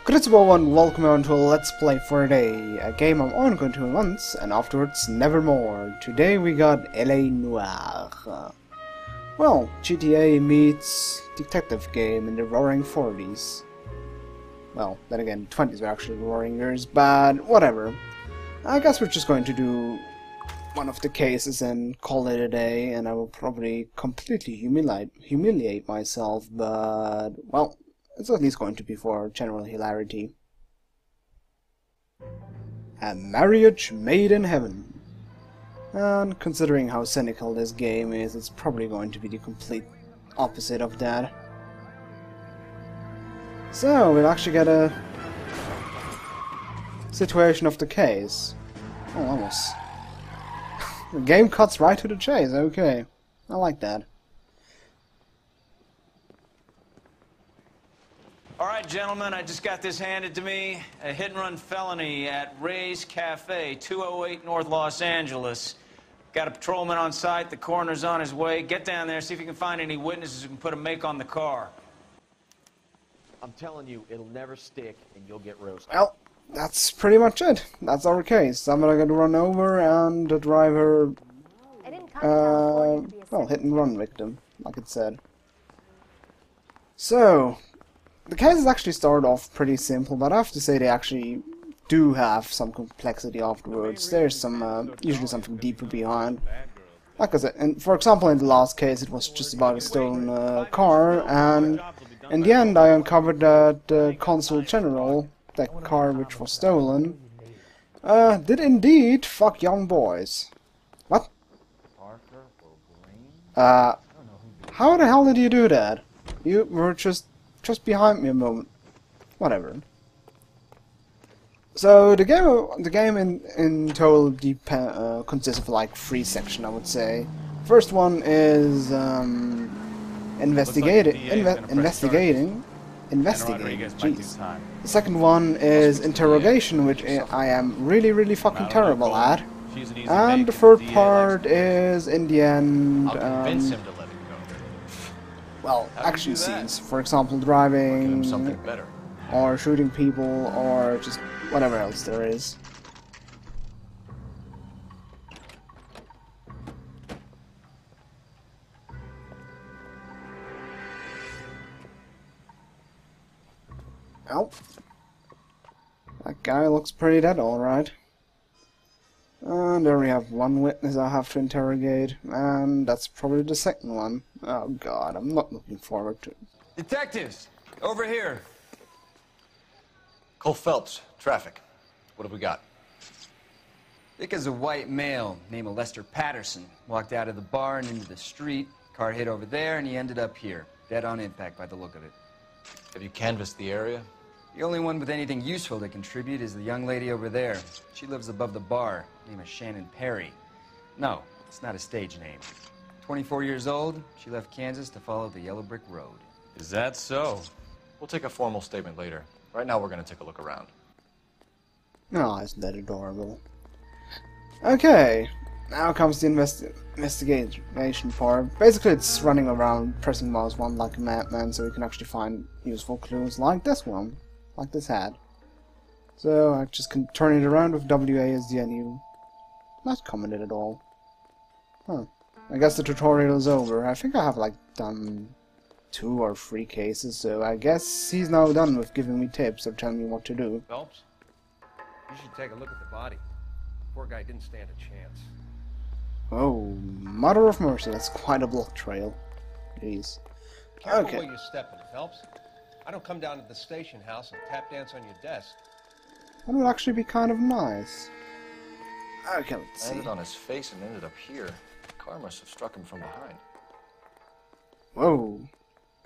Greetings everyone, welcome on to a Let's Play for a Day, a game I'm only going to do once, and afterwards nevermore. Today we got Noire. Well, GTA meets detective game in the roaring 40s. Well, then again, 20s were actually the roaring years, but whatever. I guess we're just going to do one of the cases and call it a day, and I will probably completely humiliate myself, but, well, it's at least going to be for general hilarity. A marriage made in heaven. And considering how cynical this game is, it's probably going to be the complete opposite of that. So, we'll actually get a situation of the case. Oh, almost. The game cuts right to the chase, okay. I like that. All right, gentlemen, I just got this handed to me. A hit-and-run felony at Ray's Cafe, 208 North Los Angeles. Got a patrolman on site. The coroner's on his way. Get down there, see if you can find any witnesses who can put a make on the car. I'm telling you, it'll never stick, and you'll get roasted. Well, that's pretty much it. That's our case. Somebody got run over, and the driver, well, hit-and-run victim, like it said. So, the cases actually start off pretty simple, but I have to say they actually do have some complexity afterwards. There's some, usually something deeper behind. Like I said, and for example, in the last case, it was just about a stolen car, and in the end, I uncovered that the Consul General, that car which was stolen, did indeed fuck young boys. What? How the hell did you do that? You were just behind me a moment. Whatever. So the game in total consists of like 3 sections, I would say. First one is investigating. Jeez. The second one is interrogation, which I am really fucking terrible at. And the third part is, in the end, well, action scenes. For example, driving, or shooting people, or just whatever else there is. Well, that guy looks pretty dead, alright. And there we have one witness I have to interrogate, and that's probably the second one. Oh god, I'm not looking forward to it. Detectives, over here. Cole Phelps, traffic. What have we got? Vic is a white male named Lester Patterson. Walked out of the bar and into the street. Car hit over there, and he ended up here. Dead on impact by the look of it. Have you canvassed the area? The only one with anything useful to contribute is the young lady over there. She lives above the bar. Name is Shannon Perry. No, it's not a stage name. 24 years old, she left Kansas to follow the Yellow Brick Road. Is that so? We'll take a formal statement later. Right now we're going to take a look around. Oh, isn't that adorable? Okay, now comes the investigation part. Basically, it's running around pressing mouse 1 like a madman so we can actually find useful clues like this one. Like this hat. So I just can turn it around with WA as the NU. Not commented at all. Huh. I guess the tutorial is over. I think I have like done 2 or 3 cases, so I guess he's now done with giving me tips or telling me what to do. Phelps, you should take a look at the body. Poor guy didn't stand a chance. Oh, mother of mercy, that's quite a blood trail. Jeez. Careful Okay. where you're stepping, Phelps. I don't come down to the station house and tap dance on your desk. That would actually be kind of nice. Okay, let's see. Landed on his face and ended up here. The car must have struck him from behind. Whoa.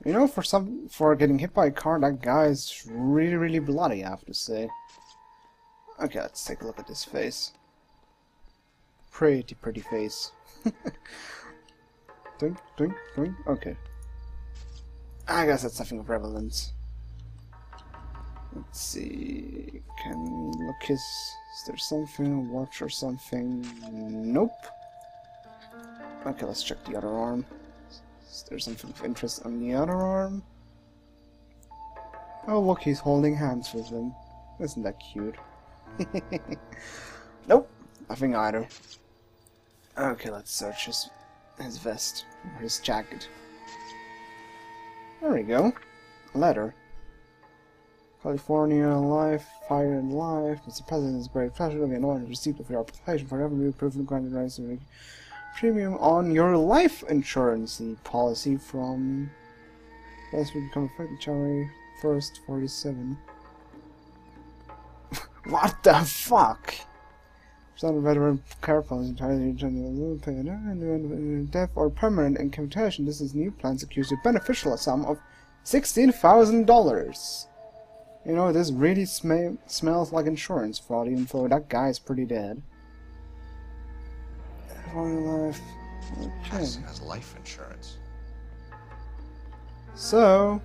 You know, for getting hit by a car, that guy is really bloody, I have to say. Okay, let's take a look at this face. Pretty face. Doink. Okay. I guess that's nothing of relevance. Let's see. Can we look is there something, watch or something? Nope. Okay, let's check the other arm. Is there something of interest on the other arm? Oh look, he's holding hands with them. Isn't that cute? Nope, nothing either. Okay, let's search his vest, or his jacket. There we go. A letter. California life, fire and life. Mr. President, it's a great pleasure to be honored to receive of your application for revenue approved and granted rights to premium on your life insurance policy from last will become effective January 1st, 47. What the fuck? Some veteran care policy entirely death or permanent incapacitation. This is new plan secures a beneficial sum of $16,000. You know, this really smells like insurance fraud, even though that guy's pretty dead. Life. Okay. Has life insurance. So,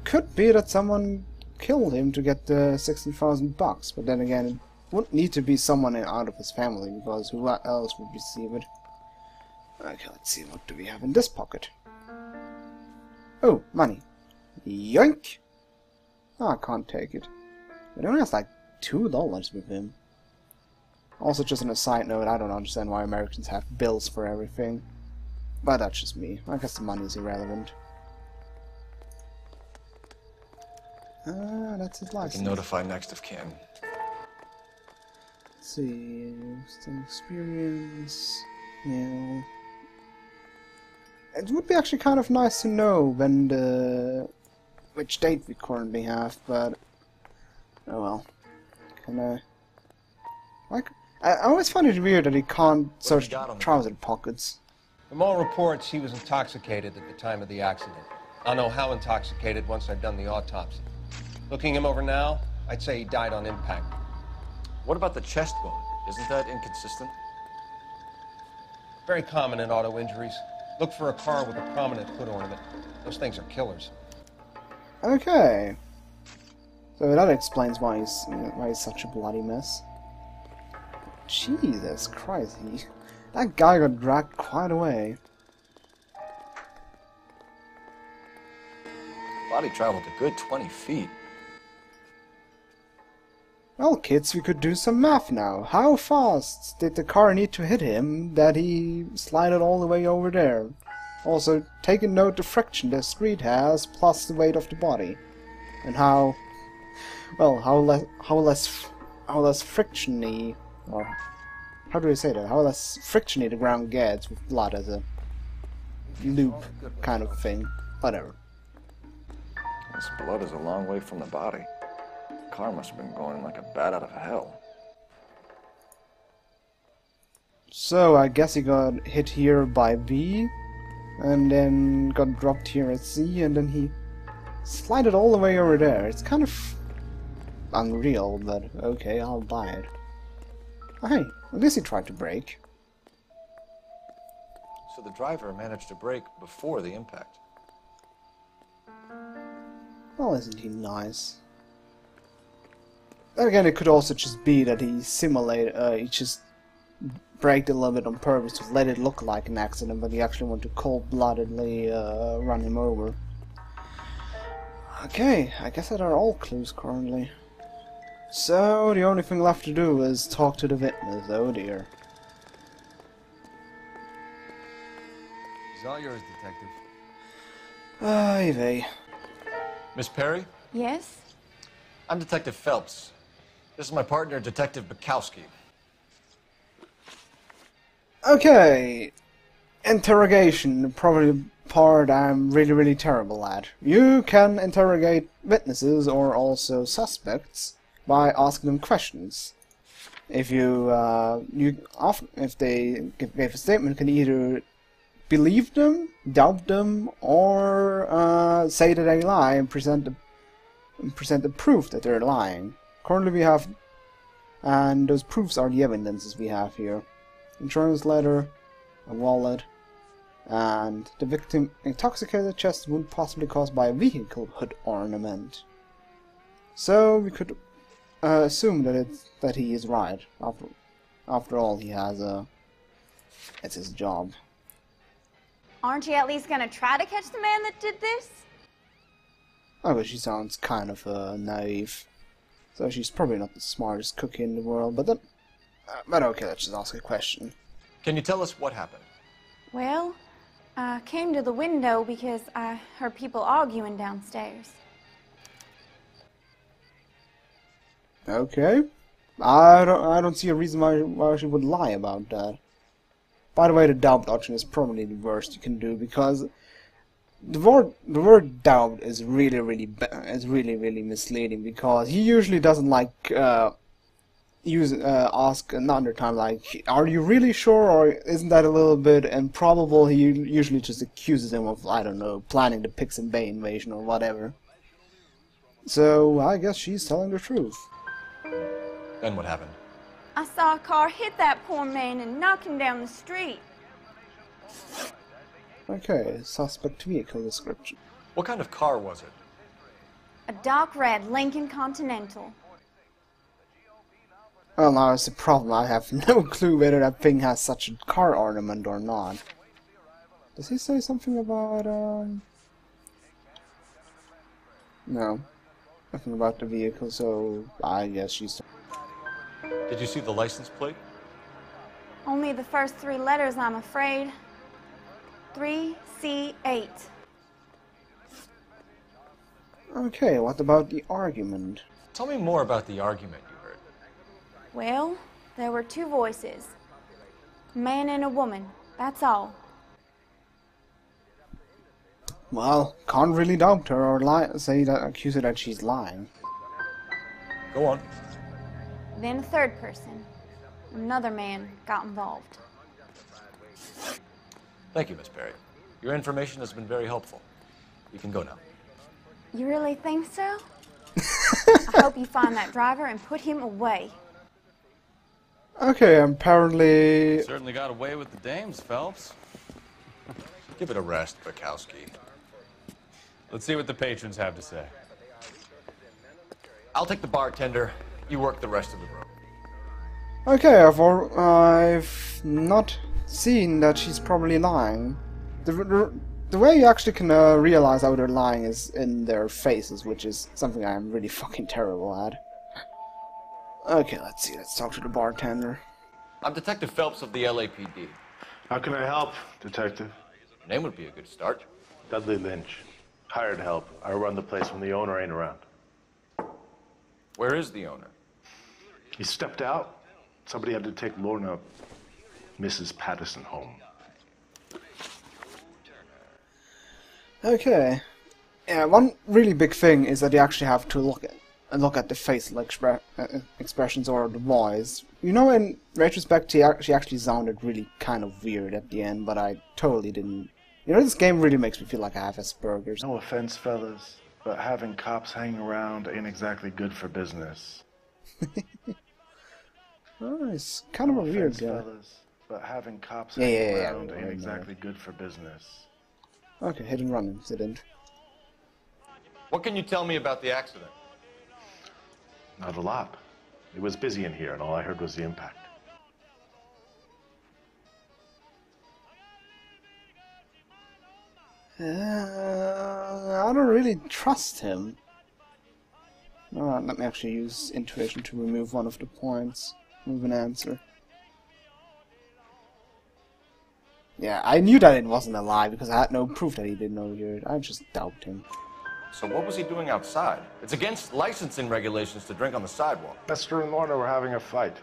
could be that someone killed him to get the $16,000, but then again, it wouldn't need to be someone out of his family, because who else would receive it? Okay, let's see, what do we have in this pocket? Oh, money. Yoink! Oh, I can't take it. It only has like $2 with him. Also, just on a side note, I don't understand why Americans have bills for everything. But that's just me. I guess the money is irrelevant. Ah, that's his license. I can notify next of kin. Let's see, experience. Yeah. It would be actually kind of nice to know when which date we currently have, but oh well. Can I? Like, I always find it weird that he can't search trouser pockets. From all reports, he was intoxicated at the time of the accident. I'll know how intoxicated once I've done the autopsy. Looking him over now, I'd say he died on impact. What about the chest bone? Isn't that inconsistent? Very common in auto injuries. Look for a car with a prominent foot ornament. Those things are killers. Okay. So that explains why he's such a bloody mess. Jesus Christ, that guy got dragged quite a way. Body traveled a good 20 feet. Well, kids, we could do some math now. How fast did the car need to hit him that he slided all the way over there? Also, take a note the friction the street has, plus the weight of the body, and how less frictiony, or how do I say that? How less frictiony the ground gets with blood as a loop kind of thing. Whatever. This blood is a long way from the body. The car must have been going like a bat out of hell. So I guess he got hit here by B, and then got dropped here at C, and then he slided all the way over there. It's kind of unreal, but okay, I'll buy it. Oh, hey, at least he tried to brake. So the driver managed to brake before the impact. Well, isn't he nice? Then again, it could also just be that he he just braked a little bit on purpose to let it look like an accident, but he actually wanted to cold-bloodedly run him over. Okay, I guess that are all clues currently. So, the only thing left to do is talk to the witness, oh dear. It's all yours, Detective. Ay vey. Miss Perry? Yes? I'm Detective Phelps. This is my partner, Detective Bukowski. Okay. Interrogation, probably the part I'm really terrible at. You can interrogate witnesses or also suspects by asking them questions. If if they give a statement, can either believe them, doubt them, or say that they lie and present the proof that they're lying. Currently we have, and those proofs are the evidences we have here. Insurance letter, a wallet, and the victim intoxicated chest wound possibly caused by a vehicle hood ornament. So we could assume that he is right. After all, he has it's his job. Aren't you at least gonna try to catch the man that did this? Oh, but she sounds kind of naive. So she's probably not the smartest cookie in the world, but then... but okay, let's just ask a question. Can you tell us what happened? Well, I came to the window because I heard people arguing downstairs. Okay. I don't see a reason why she would lie about that. By the way, the doubt option is probably the worst you can do, because the word doubt is really misleading, because he usually doesn't like ask another time like, are you really sure, or isn't that a little bit improbable? He usually just accuses him of, I don't know, planning the Pixel Bay invasion or whatever. So I guess she's telling the truth. Then what happened? I saw a car hit that poor man and knock him down the street. Okay, suspect vehicle description. What kind of car was it? A dark red Lincoln Continental. Well, now that's the problem. I have no clue whether that thing has such a car ornament or not. Does he say something about, No. Nothing about the vehicle, so I guess she's... Did you see the license plate? Only the first 3 letters, I'm afraid. 3C8. Okay, what about the argument? Tell me more about the argument you heard. Well, there were 2 voices. A man and a woman, that's all. Well, can't really doubt her or accuse her that she's lying. Go on. Then a 3rd person, another man, got involved. Thank you, Miss Perry. Your information has been very helpful. You can go now. You really think so? I hope you find that driver and put him away. Okay, apparently... Certainly got away with the dames, Phelps. Give it a rest, Bukowski. Let's see what the patrons have to say. I'll take the bartender. You work the rest of the room. Okay, I've not seen that she's probably lying. The way you actually can realize how they're lying is in their faces, which is something I'm really fucking terrible at. Okay, let's see. Let's talk to the bartender. I'm Detective Phelps of the LAPD. How can I help, Detective? Your name would be a good start. Dudley Lynch. Hired help. I run the place when the owner ain't around. Where is the owner? He stepped out. Somebody had to take Lorna, Mrs. Patterson, home. Okay. Yeah, one really big thing is that you actually have to look at the facial expressions or the voice. You know, in retrospect, she actually sounded really kind of weird at the end, but I totally didn't. You know, this game really makes me feel like I have Asperger's. No offense, fellas, but having cops hanging around ain't exactly good for business. Oh, it's kind of a weird guy. Fellas, but having cops hanging around ain't exactly good for business. Okay, hit and run incident. What can you tell me about the accident? Not a lot. It was busy in here, and all I heard was the impact. I don't really trust him. Let me actually use intuition to remove one of the points. Move an answer. Yeah, I knew that it wasn't a lie because I had no proof that he didn't know it. I just doubted him. So what was he doing outside? It's against licensing regulations to drink on the sidewalk. Lester and Lorna were having a fight.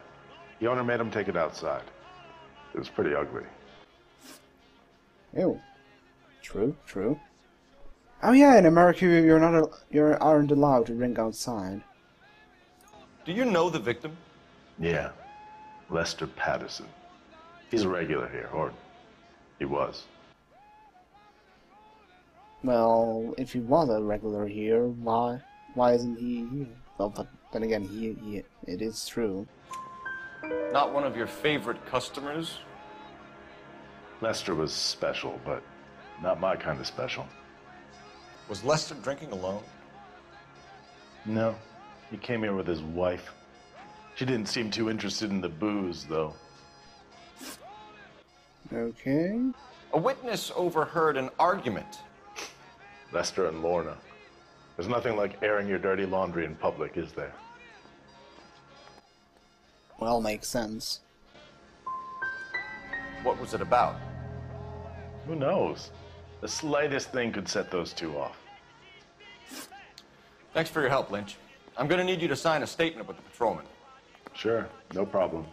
The owner made him take it outside. It was pretty ugly. Ew. True, true. Oh yeah, in America you aren't allowed to drink outside. Do you know the victim? Yeah. Lester Patterson. He's a regular here, or he was. Well, if he was a regular here, why isn't he here? Well, but then again, it is true. Not one of your favorite customers? Lester was special, but not my kind of special. Was Lester drinking alone? No. He came here with his wife. She didn't seem too interested in the booze, though. There's nothing like airing your dirty laundry in public, is there? Well, makes sense. What was it about? Who knows? The slightest thing could set those two off. Thanks for your help, Lynch. I'm gonna need you to sign a statement with the patrolman. Sure, no problem.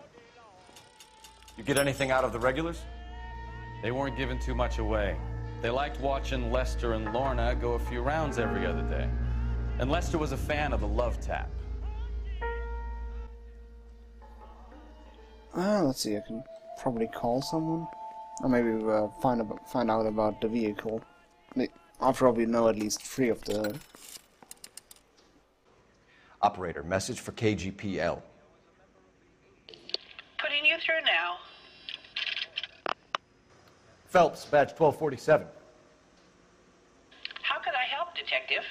You get anything out of the regulars? They weren't giving too much away. They liked watching Lester and Lorna go a few rounds every other day. And Lester was a fan of the love tap. Let's see, I can probably call someone. Or maybe find out about the vehicle. After all, we know at least 3 of the... Operator, message for KGPL. Putting you through now. Phelps, badge 1247. How could I help, Detective?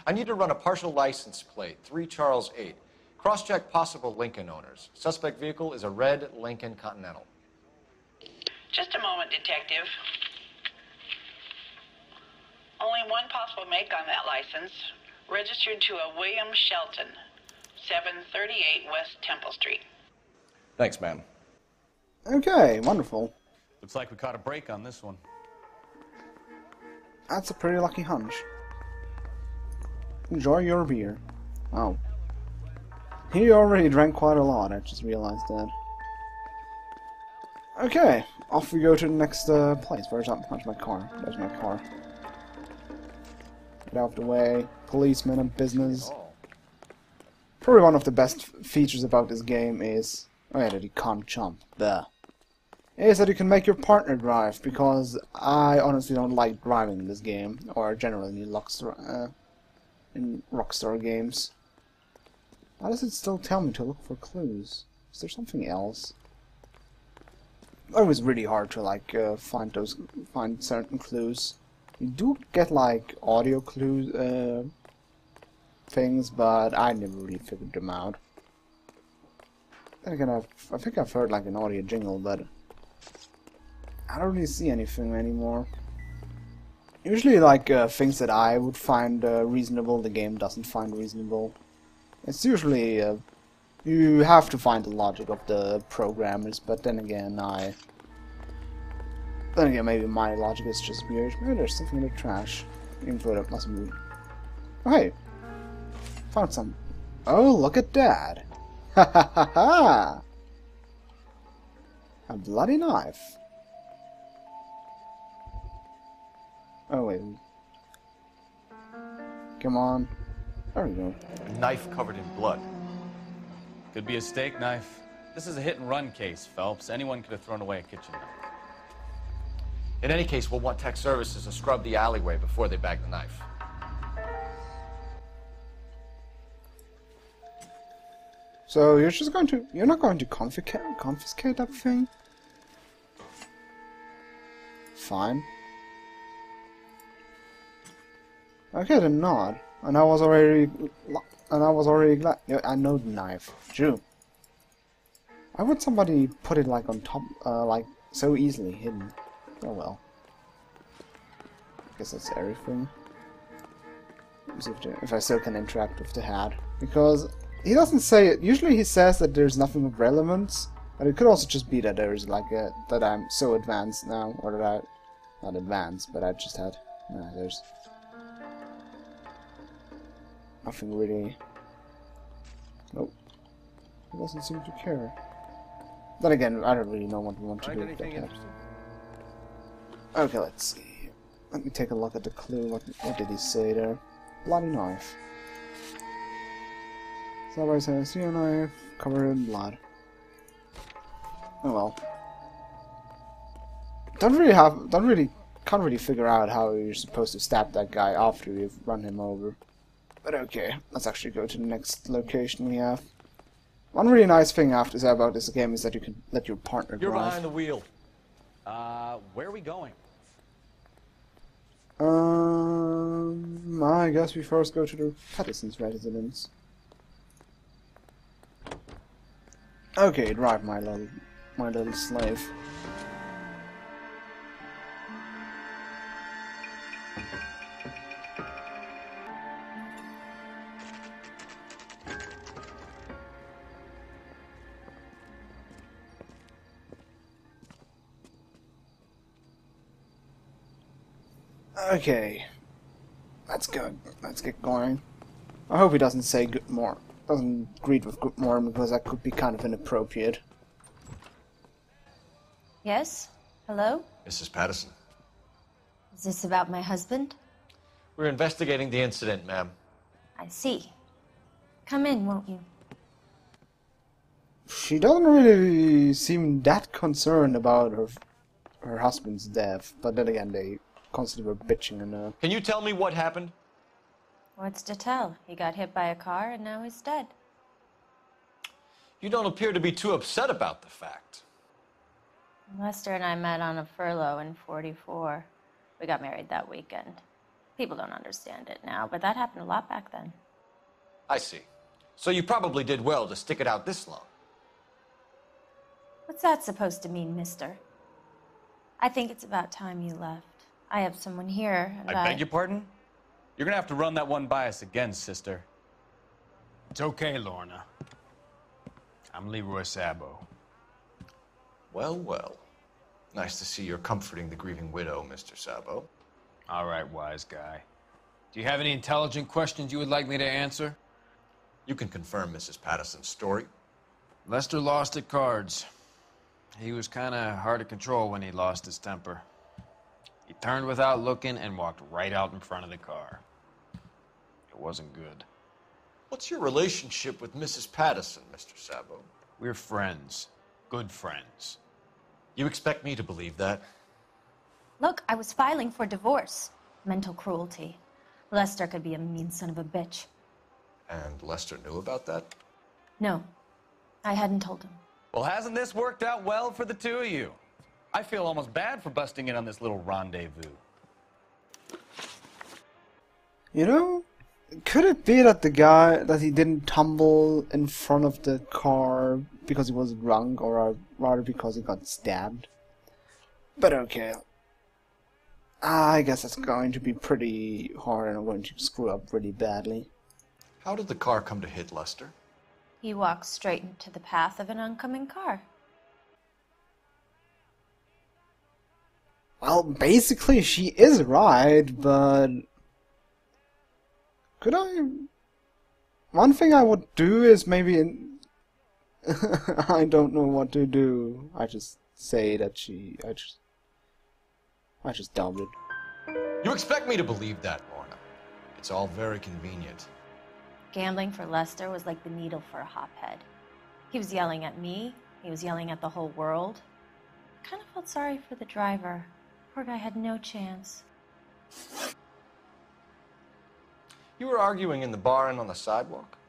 I need to run a partial license plate, 3 Charles 8. Cross-check possible Lincoln owners. Suspect vehicle is a red Lincoln Continental. Just a moment, Detective. Only one possible make on that license. Registered to a William Shelton, 738 West Temple Street. Thanks, ma'am. Okay, wonderful. Looks like we caught a break on this one. That's a pretty lucky hunch. Enjoy your beer. Oh. He already drank quite a lot, I just realized that. Okay, off we go to the next place. Where's my car? There's my car. Get out of the way. Policeman and business. Probably one of the best features about this game is... Oh yeah, that you can't jump. There. Is that you can make your partner drive, because I honestly don't like driving in this game, or generally in Rockstar games. Why does it still tell me to look for clues? Is there something else? It was really hard to like find certain clues. You do get like audio clues things, but I never really figured them out. Then again, I think I've heard like an audio jingle, but I don't really see anything anymore. Usually, like things that I would find reasonable, the game doesn't find reasonable. It's usually you have to find the logic of the programmers, but then again, maybe my logic is just weird. Maybe there's something in the trash. Info that must be. Oh hey, found some. Oh, look at that! Ha ha ha ha! A bloody knife. Oh wait. Come on. There we go. A knife covered in blood. Could be a steak knife. This is a hit-and-run case, Phelps. Anyone could have thrown away a kitchen knife. In any case, we'll want tech services to scrub the alleyway before they bag the knife. So you're not going to confiscate that thing? Fine. Okay, then not. And I was already glad. Yeah, I know the knife. True. Why would somebody put it like on top, like so easily hidden? Oh well. I guess that's everything. Let's see if I still can interact with the hat, because he doesn't say it. Usually he says that there's nothing of relevance, but it could also just be that there's like that I'm so advanced now, or that I not advanced, but I just had. There's nothing really. Nope. He doesn't seem to care. Then again, I don't really know what we want to do with that hat. Okay, let's see. Let me take a look at the clue. What did he say there? Bloody knife. Somebody says, "See a knife covered in blood." Oh well. Can't really figure out how you're supposed to stab that guy after you've run him over. But okay, let's actually go to the next location we have. One really nice thing I have to say about this game is that you can let your partner drive. You're behind the wheel. Where are we going? I guess we first go to the Patterson's residence. Okay, drive, my little slave. Okay. Let's go. Let's get going. I hope he doesn't say doesn't greet with good morning, because that could be kind of inappropriate. Yes? Hello? Mrs. Patterson. Is this about my husband? We're investigating the incident, ma'am. I see. Come in, won't you? She doesn't really seem that concerned about her husband's death, but then again, they constantly were bitching and Can you tell me what happened? What's to tell? He got hit by a car and now he's dead. You don't appear to be too upset about the fact. Lester and I met on a furlough in '44. We got married that weekend. People don't understand it now, but that happened a lot back then. I see. So you probably did well to stick it out this long. What's that supposed to mean, mister? I think it's about time you left. I have someone here, and I beg your pardon? You're gonna have to run that one by us again, sister. It's okay, Lorna. I'm Leroy Sabo. Well, well. Nice to see you're comforting the grieving widow, Mr. Sabo. All right, wise guy. Do you have any intelligent questions you would like me to answer? You can confirm Mrs. Patterson's story. Lester lost at cards. He was kind of hard to control when he lost his temper. He turned without looking and walked right out in front of the car. It wasn't good. What's your relationship with Mrs. Patterson, Mr. Sabo? We're friends. Good friends. You expect me to believe that? Look, I was filing for divorce. Mental cruelty. Lester could be a mean son of a bitch. And Lester knew about that? No, I hadn't told him. Well, hasn't this worked out well for the two of you? I feel almost bad for busting in on this little rendezvous. You know, could it be that that he didn't tumble in front of the car because he was drunk, or rather because he got stabbed? But okay. I guess it's going to be pretty hard, and I'm going to screw up really badly. How did the car come to hit Lester? He walked straight into the path of an oncoming car. Well, basically she is right, but could I... One thing I would do is maybe I don't know what to do. I just say that I just doubted. You expect me to believe that, Lorna. It's all very convenient. Gambling for Lester was like the needle for a hophead. He was yelling at me. He was yelling at the whole world. I kind of felt sorry for the driver. Poor guy had no chance. You were arguing in the bar and on the sidewalk?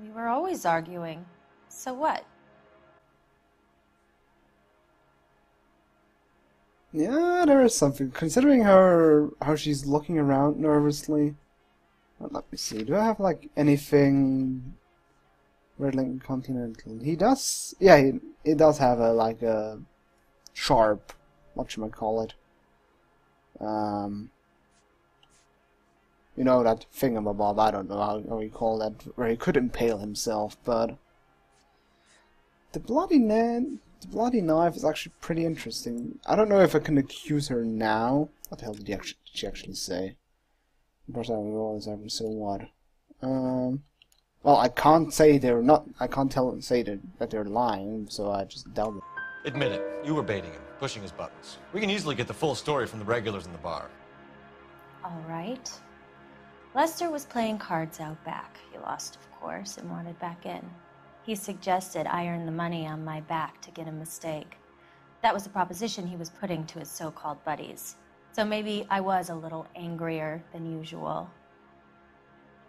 We were always arguing. So what? Yeah, there is something. Considering how she's looking around nervously. Well, let me see. Do I have like anything Red Continental? He does. Yeah, he does have a sharp. Whatchamacallit. You know, that thingamabob. I don't know how you call that, where he could impale himself, but the bloody knife is actually pretty interesting. I don't know if I can accuse her now. What the hell did she actually say? But so what? Well, I can't say they're not. I can't say that they're lying, so I just doubt it. Admit it. You were baiting him, pushing his buttons. We can easily get the full story from the regulars in the bar. All right. Lester was playing cards out back. He lost, of course, and wanted back in. He suggested I earn the money on my back to get a mistake. That was the proposition he was putting to his so-called buddies. So maybe I was a little angrier than usual.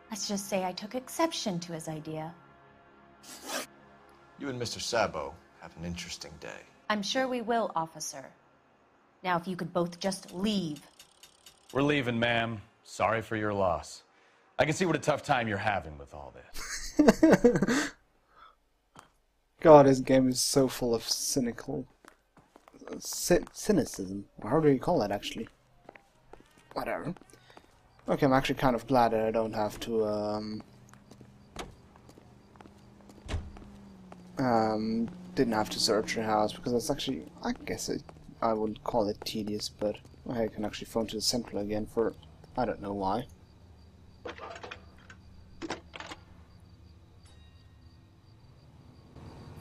Let's just say I took exception to his idea. You and Mr. Sabo have an interesting day. I'm sure we will, officer. Now, if you could both just leave. We're leaving, ma'am. Sorry for your loss. I can see what a tough time you're having with all this. God, this game is so full of cynicism. How do you call that, actually? Whatever. Okay, I'm actually kind of glad that I don't have to, didn't have to search your house, because that's actually, I guess I would call it tedious, but I can actually phone to the central again for... I don't know why.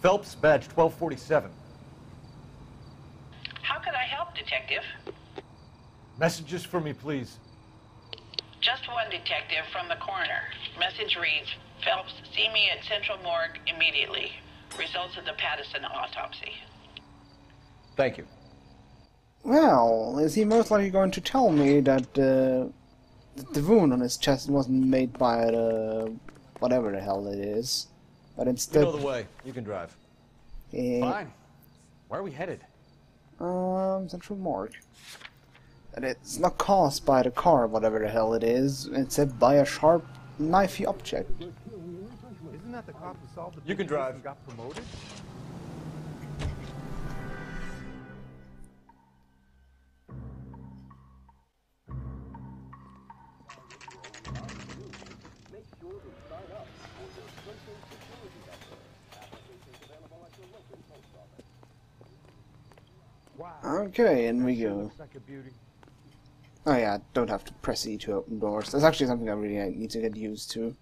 Phelps, badge 1247. How could I help, Detective? Messages for me, please. Just one detective from the coroner. Message reads, Phelps, see me at Central Morgue immediately. Results of the Patterson autopsy. Thank you. Well, is he most likely going to tell me that the wound on his chest wasn't made by the... whatever the hell it is, but instead... You know the way. You can drive. Fine. Where are we headed? Central Morgue. And it's not caused by the car, whatever the hell it is, instead by a sharp, knifey object. Isn't that the cop who solved the You can drive. and got promoted? Okay, in we go. Oh yeah, I don't have to press E to open doors. That's actually something I really need to get used to.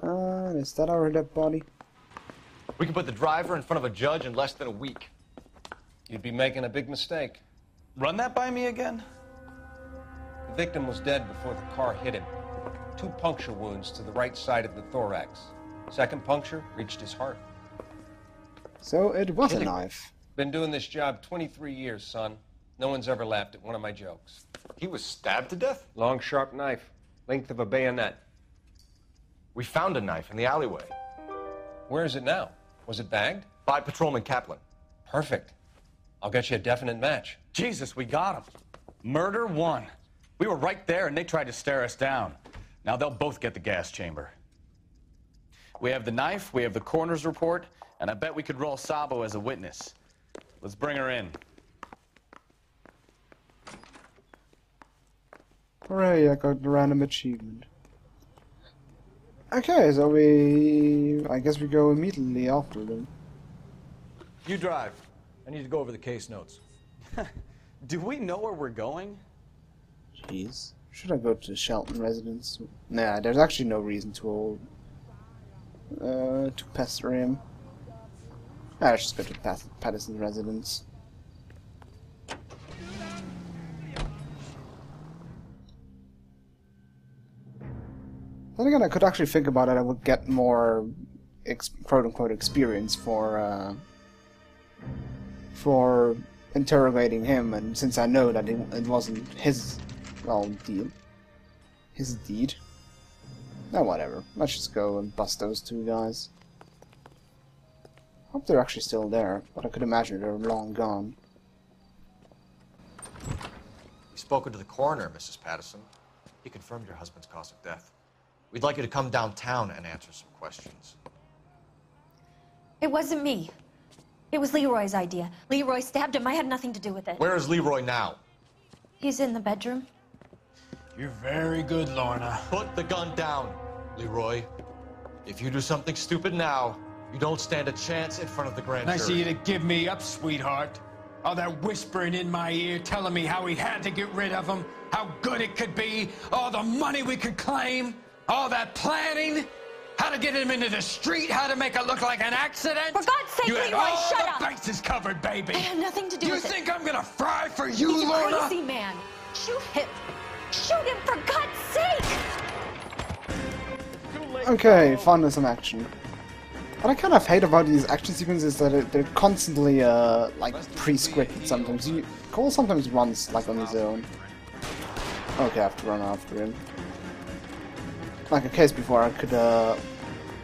Is that our dead body? We can put the driver in front of a judge in less than a week. You'd be making a big mistake. Run that by me again? The victim was dead before the car hit him. 2 puncture wounds to the right side of the thorax. Second puncture reached his heart. So it was a knife. Been doing this job 23 years, son. No one's ever laughed at one of my jokes. He was stabbed to death? Long, sharp knife. Length of a bayonet. We found a knife in the alleyway. Where is it now? Was it bagged? By Patrolman Kaplan. Perfect. I'll get you a definite match. Jesus, we got him. Murder 1. We were right there and they tried to stare us down. Now they'll both get the gas chamber. We have the knife, we have the coroner's report, and I bet we could roll Sabo as a witness. Let's bring her in. Hooray, I got the random achievement. Okay, so I guess we go immediately after them. You drive. I need to go over the case notes. Do we know where we're going? Jeez. Should I go to Shelton residence? Nah, there's actually no reason to pester him. Let's just go to Patterson residence. Then again, I could actually think about it. I would get more quote-unquote experience for interrogating him, and since I know that it wasn't his, well, deed. His deed. No, whatever. Let's just go and bust those 2 guys. Hope they're actually still there, but I could imagine they're long gone. We've spoken to the coroner, Mrs. Patterson. He confirmed your husband's cause of death. We'd like you to come downtown and answer some questions. It wasn't me. It was Leroy's idea. Leroy stabbed him. I had nothing to do with it. Where is Leroy now? He's in the bedroom. You're very good, Lorna. Put the gun down, Leroy. If you do something stupid now, you don't stand a chance in front of the grand jury. Nice of you to give me up, sweetheart. All that whispering in my ear telling me how we had to get rid of him, how good it could be, all the money we could claim, all that planning, how to get him into the street, how to make it look like an accident. For God's sake, you had Leroy, all shut the up! bases covered, baby. I had nothing to do You with it. think I'm gonna fry for you, He's a Lorna? crazy man. Shoot him. Shoot him, for God's sake! Okay, finally some action. What I kind of hate about these action sequences is that they're constantly, like, pre-scripted sometimes. Cole sometimes runs, like, on his own. Okay, I have to run after him. Like a case before, I could,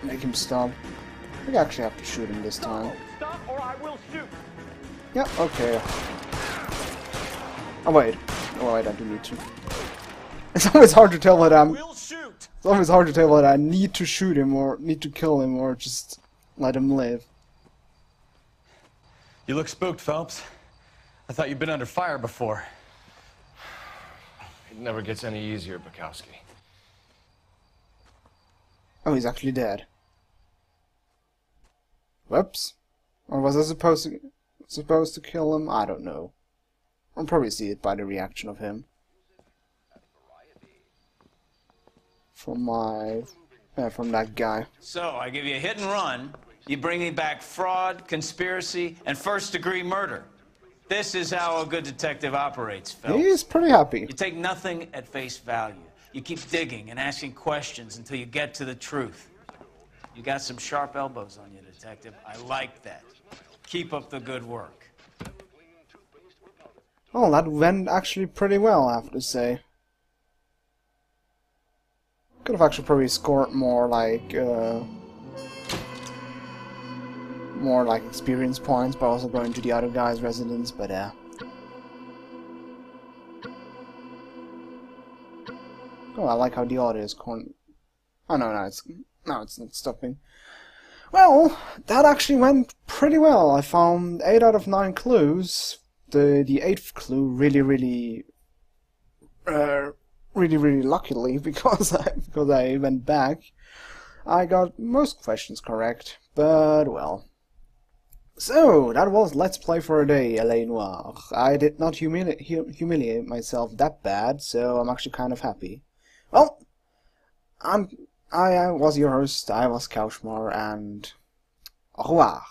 make him stop. I think I actually have to shoot him this time. Stop or I will shoot. Yep, okay. Oh, wait. Oh, wait, I do need to. It's always hard to tell whether It's always hard to tell whether I need to shoot him or need to kill him or just let him live. You look spooked, Phelps. I thought you'd been under fire before. It never gets any easier, Bukowski. Oh, he's actually dead. Whoops. Or was I supposed to kill him? I don't know. I'll probably see it by the reaction of him. From that guy. So, I give you a hit and run. You bring me back fraud, conspiracy, and first-degree murder. This is how a good detective operates, Phelps. He's pretty happy. You take nothing at face value. You keep digging and asking questions until you get to the truth. You got some sharp elbows on you, detective. I like that. Keep up the good work. Oh, that went actually pretty well, I have to say. Could have actually probably scored more like experience points by also going to the other guy's residence, but oh, I like how the audio is oh no, it's not stopping. Well, that actually went pretty well. I found 8 out of 9 clues. The 8th clue really luckily, because I went back, I got most questions correct. But well. So, that was Let's Play for a Day, LA Noire. I did not humiliate myself that bad, so I'm actually kind of happy. Well, I was your host, I was Couchmore, and au revoir.